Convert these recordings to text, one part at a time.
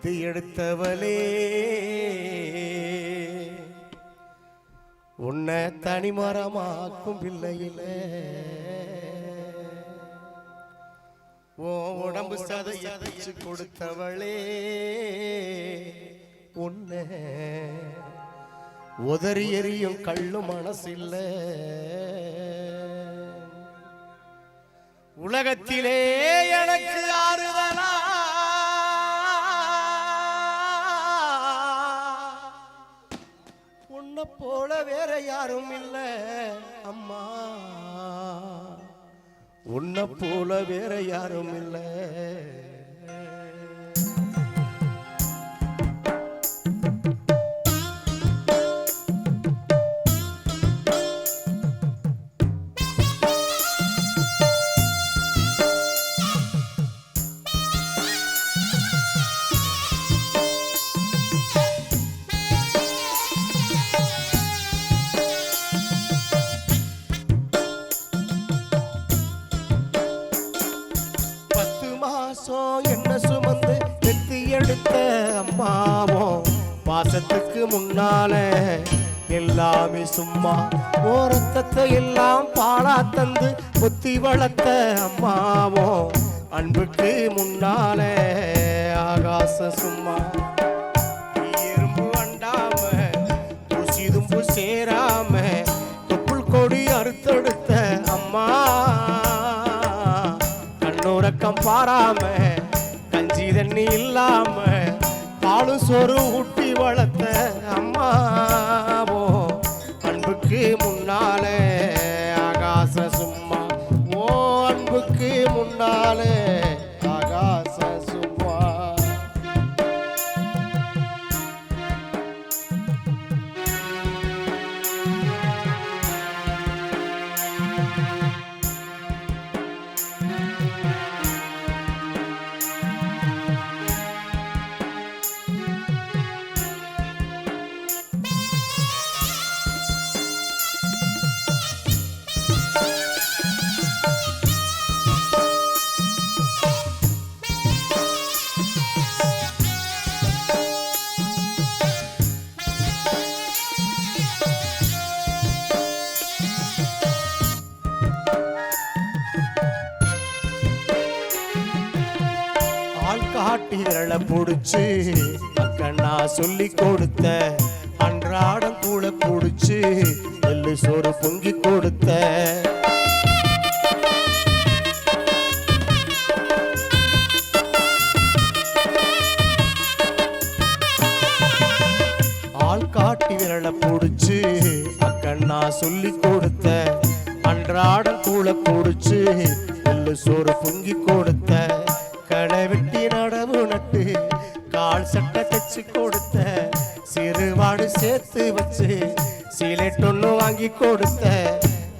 பெத்து எடுத்தவளே உன்னை தனிமரமாக்கும் பிள்ளையில உடம்பு சதைச்சு கொடுத்தவளே உன்னை உதறி எறியும் கள்ளு மனசில்ல உலகத்திலே எனக்கு ஆறுதலா உன்னை போல வேற யாரும் இல்ல அம்மா உன்னை போல வேற யாரும் இல்ல என்ன சுமந்து வெத்தி எடுத்த அம்மாவும் பாசத்துக்கு முன்னால எல்லாமே சும்மா ஓரத்தத்தை எல்லாம் பாழா தந்து புத்தி வளர்த்த அம்மாவும் அன்புக்கு முன்னால ஆகாச சும்மா எறும்பு அண்டாம தூசி தும்பு சேராம தொப்புள் கொடி அறுத்தெடுத்த அம்மா உறக்கம் பாராம கஞ்சி தண்ணி இல்லாம பாலும் சோறு ஊட்டி வளர்த்த அம்மாவோ அன்புக்கு முன்னாலே ஆகாச சும்மா ஓ அன்புக்கு முன்னாலே ஆகாச சும்மா காட்டி விரல புடிச்சு அக்கண்ணா சொல்லி கொடுத்த அன்றாடம் கூட புடிச்சு நெல்லு சோறு பொங்கி கொடுத்த ஆள் காட்டி விரல புடிச்சு அக்கண்ணா சொல்லி கொடுத்த அன்றாடம் கூட புடிச்சு நெல்லு சோறு பொங்கி கொடுத்த கடை வெட்டி நடவு நட்டு கால் சட்டை தச்சு கொடுத்த சிறுவாடு சேர்த்து வச்சு சீலெட் ஒண்ணு வாங்கி கொடுத்த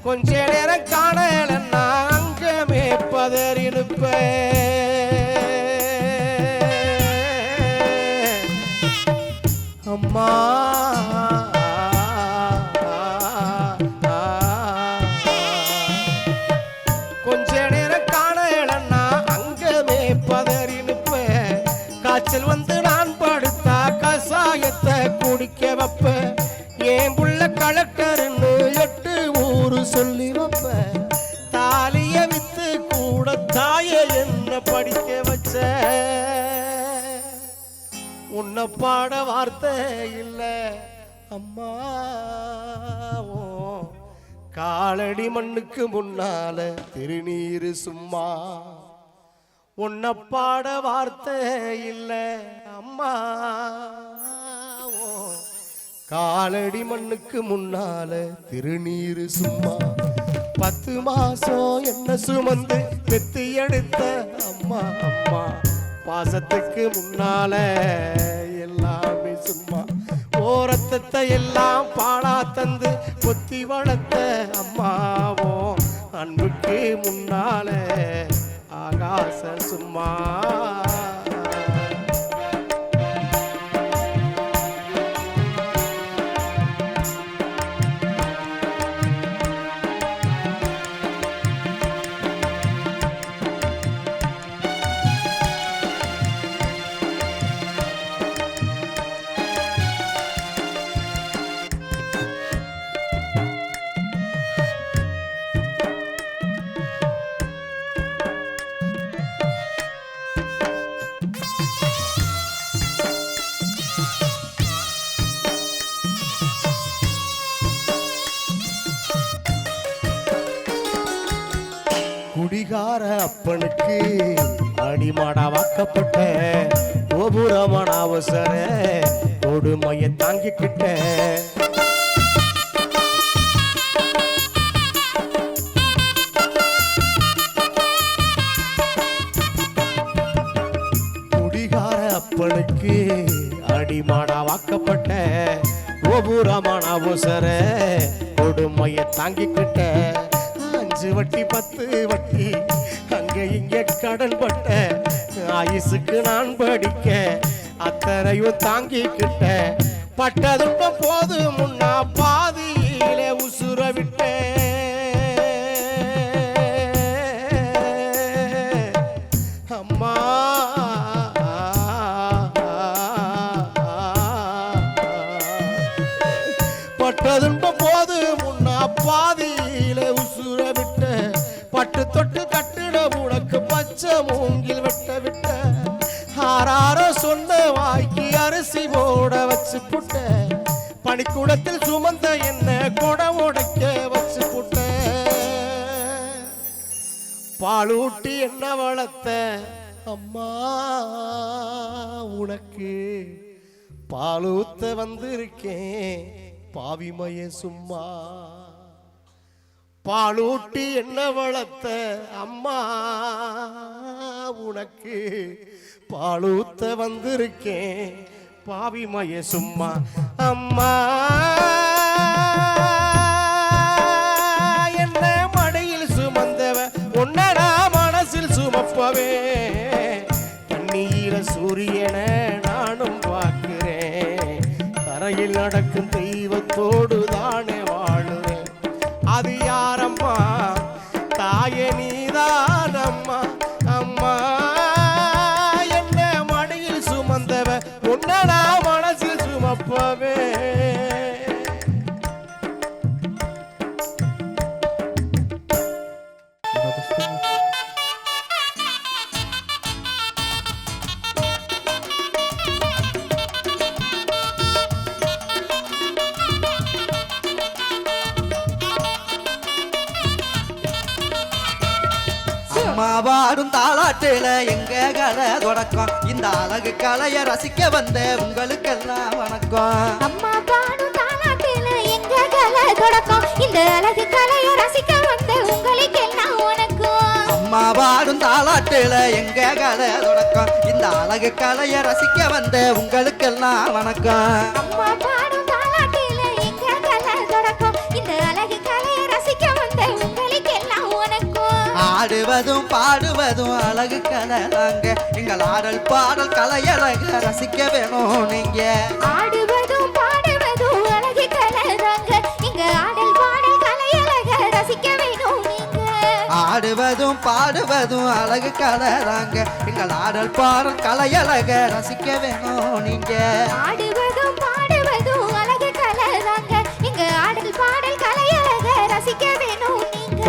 கொஞ்ச நேரம் காணலன்னா அங்கமே பதறி இருப்ப அம்மா கொஞ்ச நேரம் காணலன்னா காய்ச்சல் வந்து நான் படுத்தா கசாயத்தை குடிக்க வைப்ப ஏன் புள்ள கலெக்டர்னு 8 ஊரு சொல்லி வைப்ப தாலிய வித்து கூட தாய என்ன படிக்க வச்ச உன்னை பாட வார்த்தை இல்ல அம்மா காலடி மண்ணுக்கு முன்னால திருநீரு சும்மா உன்னை பாட வார்த்தை இல்ல அம்மா காலடி மண்ணுக்கு முன்னால திருநீரு சும்மா 10 மாசம் என்ன சுமந்து பெத்து எடுத்த அம்மா அம்மா பாசத்துக்கு முன்னால எல்லாமே சும்மா ஓரத்தத்தை எல்லாம் பாழா தந்து பொத்தி வளர்த்த அம்மாவோ அன்புக்கு முன்னால ஆகாச சும்மா குடிகார அப்பனுக்கு அடிமாடா வாக்கப்பட்ட கோபுரமான அவசர கொடுமையை தாங்கிக்கிட்ட குடிகார அப்பனுக்கு அடிமாடா வாக்கப்பட்ட கோபுரமான அவசர கொடுமையை தாங்கிக்கிட்ட 5 வட்டி 10 வட்டி அங்க இங்க கடன் பட்ட ஆயுசுக்கு நான் படிக்க அத்தனையும் தாங்கிக்கிட்ட பட்டதுப்ப போது முன்னா பாதியில உசுர விட்ட அம்மா பட்டதுப்ப போது முன்னா பாதியில உசுர விட்ட பட்டு தொட்டு கட்டிட உனக்கு பச்சை மூங்கில் வெட்ட விட்ட ஆறாரோ சொன்ன வாய்க்கு அரிசி போட வச்சு புட்ட பனிக்கூடத்தில் சுமந்த என்ன கொடை உடைக்க வச்சு புட்ட பாலூட்டி என்ன வளர்த்த அம்மா உனக்கு பாலூத்த வந்திருக்கேன் பாவிமய சும்மா பாலூட்டி என்ன வளர்த்த அம்மா உனக்கு பாலூத்த வந்திருக்கேன் பாவிமய சும்மா அம்மா என்ன மடியில் சுமந்தவ உன்னடா மனசில் சுமப்பவே கண்ணீர சூரியனை நானும் பார்க்கிறேன் தரையில் நடக்கும் தெய்வத்தோடு தானே வாழுறேன் அது யாரம்மா தாயே நீதானம்மா அம்மா என்ன மடியில் சுமந்தவ உன்னடா மனசில் சுமப்பவே அம்மாவாடும் தாளாட்டுல எங்க கலை தொடக்கம் இந்த அழகு கலைய ரசிக்க வந்த உங்களுக்கெல்லாம் வணக்கம் அம்மா பாடும் தாலாட்டுல எங்க கலை தொடக்கம் இந்த அழகு கலைய ரசிக்க வந்த உங்களுக்கெல்லாம் வணக்கம் அம்மாவாடும் தாளாட்டுல எங்க கலை தொடக்கம் இந்த அழகு கலைய ரசிக்க வந்த உங்களுக்கெல்லாம் வணக்கம் அம்மா பாடும் தாலாட்டுல எங்க கலை தொடக்கம் இந்த அழகு கலைய ரசிக்க வந்த உங்களுக்கெல்லாம் வணக்கம் ஆடுவதும் பாடுவதும் அழகு கலை தாங்க எங்கள் ஆடல் பாடல் கலையழக ரசிக்க வேணும் நீங்க ஆடுவதும் பாடுவதும் அழகு கலை தாங்க இங்க ஆடல் பாடல் கலையழக ரசிக்க வேணும் நீங்க ஆடுவதும் பாடுவதும் அழகு கலை தாங்க எங்கள் ஆடல் பாடல் கலையழக ரசிக்க வேணும் நீங்க ஆடுவதும் பாடுவதும் அழகு கலை தாங்க இங்க ஆடல் பாடல் கலையழக ரசிக்க வேணும் நீங்க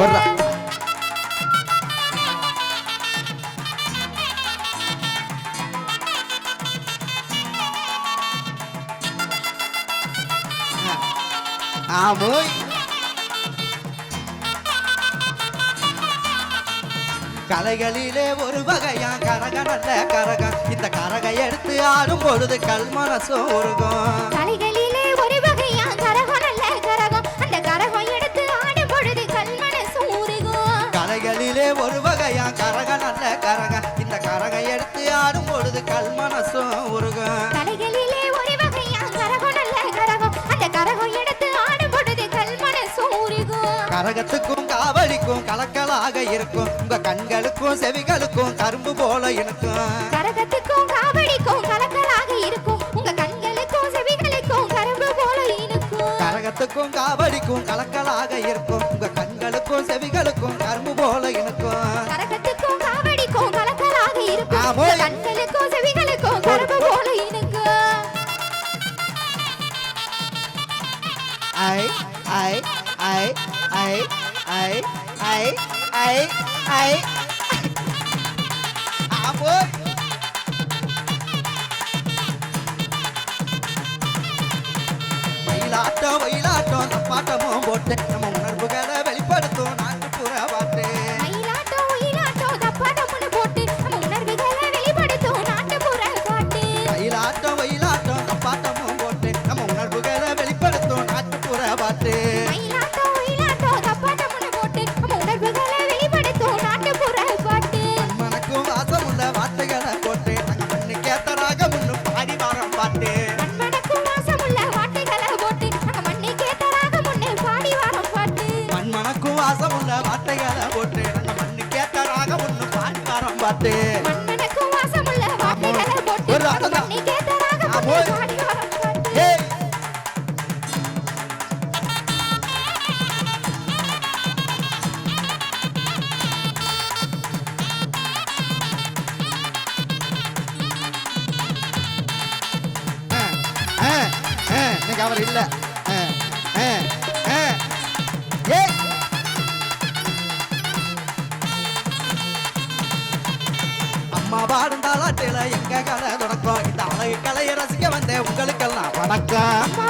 ஆமோய் கலைகளிலே ஒரு வகையா கரக நல்ல கரகம் இந்த கரகை எடுத்து ஆடும் பொழுது கல் மனசும் உருகும் கலைகளிலே ஒரு வகையா கரகம் நல்ல கரகம் அந்த கரகம் எடுத்து ஆடும் பொழுது கல் மனசும் உருகும் கலைகளிலே ஒரு வகையா கரக நல்ல கரகம் இந்த கரகை எடுத்து ஆடும் பொழுது கல் மனசும் உருகும் கலைகளிலே ஒரு வகையா கரகம் நல்ல கரகம் அந்த கரகம் எடுத்து ஆடும் பொழுது கல் மனசும் உருகும் கரகத்துக்கும் காவலிக்கும் கலக்கலாக இருக்கும் உங்க கண்களுக்கும் செவிகளுக்கும் கரும்பு போல இருக்கும் கரகத்துக்கும் காவடிக்கும் கலக்கலாக இருக்கும் உங்க கண்களுக்கும் செவிகளுக்கும் கரும்பு போல இனிக்கும் கரகத்துக்கும் காவடிக்கும் கலக்கலாக இருக்கும் உங்க கண்களுக்கும் செவிகளுக்கும் கரும்பு போல இருக்கும் கரகத்துக்கும் காவடிக்கும் கலக்கலாக இருக்கும் ஆமோய். உங்க கண்களுக்கும் செவிகளுக்கும் கரும்பு போல இனிக்கும் ஐ ஐ ஐ ஐ ஐ ஐ ஐ ஐ ஆமோய் மயிலாட்டம் ஒயிலாட்டம் தப்பாட்டமும் போட்டு நம்ம உணர்வுகளை வெளிப்படுத்தும் நாட்டுப்புற பாட்டு மயிலாட்டம் வார்த்தைகளை போட்டு அந்த மண்ணு கேட்டராக ஒண்ணு பாடி வரம் பாட்டு மன்னனுக்கும் வாசமுள்ள வார்த்தைகளை போட்டு ஒரு ஆட்டம் தான். மண்ணி கேட்டராக ஆ, போட்டு போய். பாடி வரும் பாட்டு. ஏய் இன்னைக்கு அவர் இல்ல ஏய் அம்மா பாடும் தாளாட்டில எங்க கலை தொடக்கம் இந்த அழகு கலையை ரசிக்க வந்தேன் உங்களுக்கெல்லாம் வணக்கம் அம்மா